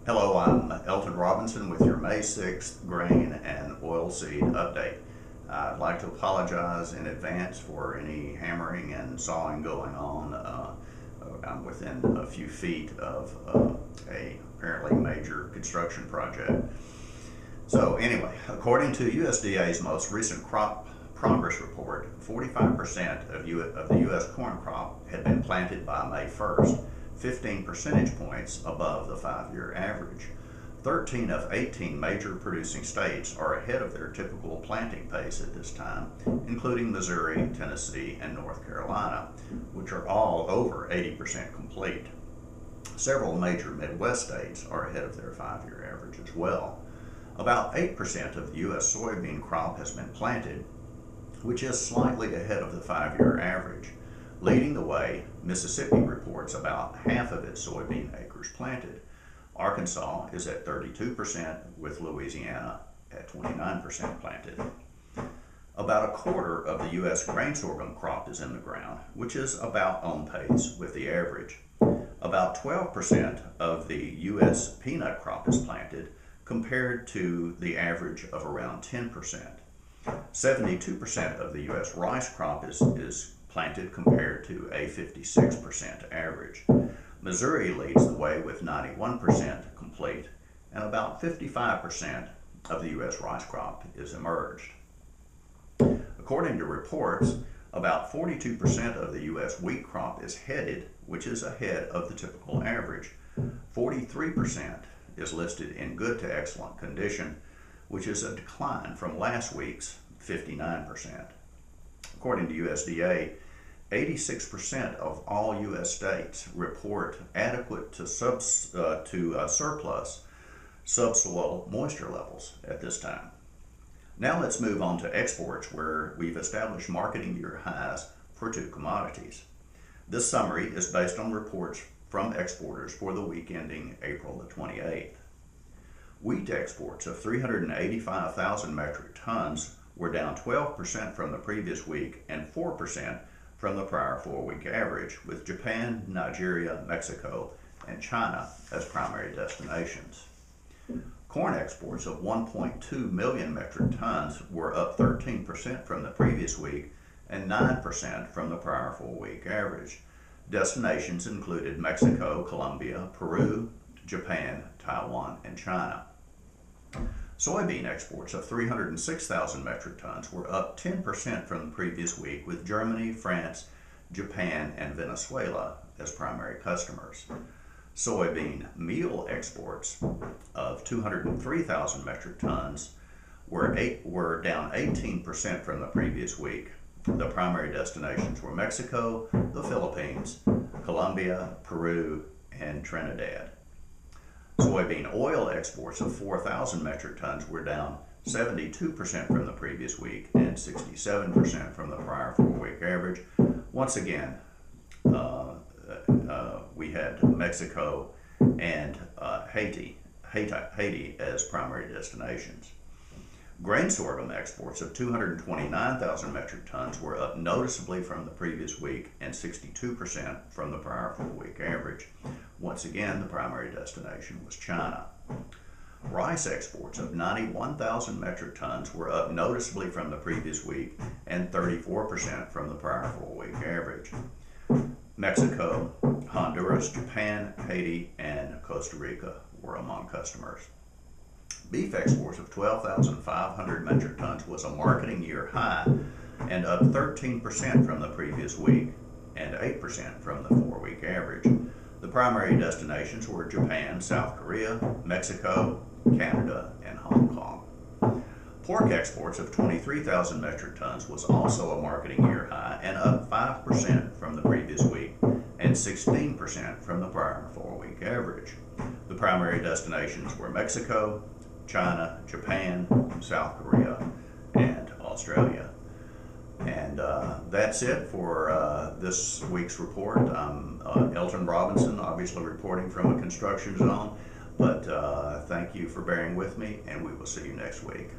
Hello, I'm Elton Robinson with your May 6th grain and oilseed update. I'd like to apologize in advance for any hammering and sawing going on. I'm within a few feet of a apparently major construction project. So anyway, according to USDA's most recent crop progress report, 45% of the U.S. corn crop had been planted by May 1st, 15 percentage points above the 5-year average. 13 of 18 major producing states are ahead of their typical planting pace at this time, including Missouri, Tennessee, and North Carolina, which are all over 80% complete. Several major Midwest states are ahead of their 5-year average as well. About 8% of the U.S. soybean crop has been planted, which is slightly ahead of the 5-year average. Leading the way, Mississippi reports about half of its soybean acres planted. Arkansas is at 32%, with Louisiana at 29% planted. About a quarter of the U.S. grain sorghum crop is in the ground, which is about on pace with the average. About 12% of the U.S. peanut crop is planted, compared to the average of around 10%. 72% of the U.S. rice crop is planted compared to a 56% average. Missouri leads the way with 91% complete, and about 55% of the U.S. rice crop is emerged. According to reports, about 42% of the U.S. wheat crop is headed, which is ahead of the typical average. 43% is listed in good to excellent condition, which is a decline from last week's 59%. According to USDA, 86% of all U.S. states report adequate to surplus subsoil moisture levels at this time. Now let's move on to exports, where we've established marketing year highs for 2 commodities. This summary is based on reports from exporters for the week ending April the 28th. Wheat exports of 385,000 metric tons were down 12% from the previous week and 4% from the prior 4-week average, with Japan, Nigeria, Mexico, and China as primary destinations. Corn exports of 1.2 million metric tons were up 13% from the previous week and 9% from the prior 4-week average. Destinations included Mexico, Colombia, Peru, Japan, Taiwan, and China. Soybean exports of 306,000 metric tons were up 10% from the previous week, with Germany, France, Japan, and Venezuela as primary customers. Soybean meal exports of 203,000 metric tons were down 18% from the previous week. The primary destinations were Mexico, the Philippines, Colombia, Peru, and Trinidad. Soybean oil exports of 4,000 metric tons were down 72% from the previous week and 67% from the prior 4-week average. Once again, we had Mexico and Haiti as primary destinations. Grain sorghum exports of 229,000 metric tons were up noticeably from the previous week and 62% from the prior 4-week average. Once again, the primary destination was China. Rice exports of 91,000 metric tons were up noticeably from the previous week and 34% from the prior 4-week average. Mexico, Honduras, Japan, Haiti, and Costa Rica were among customers. Beef exports of 12,500 metric tons was a marketing year high and up 13% from the previous week and 8% from the 4-week average. The primary destinations were Japan, South Korea, Mexico, Canada, and Hong Kong. Pork exports of 23,000 metric tons was also a marketing year high and up 5% from the previous week and 16% from the prior 4-week average. The primary destinations were Mexico, China, Japan, South Korea, and Australia. And that's it for this week's report. I'm Elton Robinson, obviously reporting from a construction zone, but thank you for bearing with me, and we will see you next week.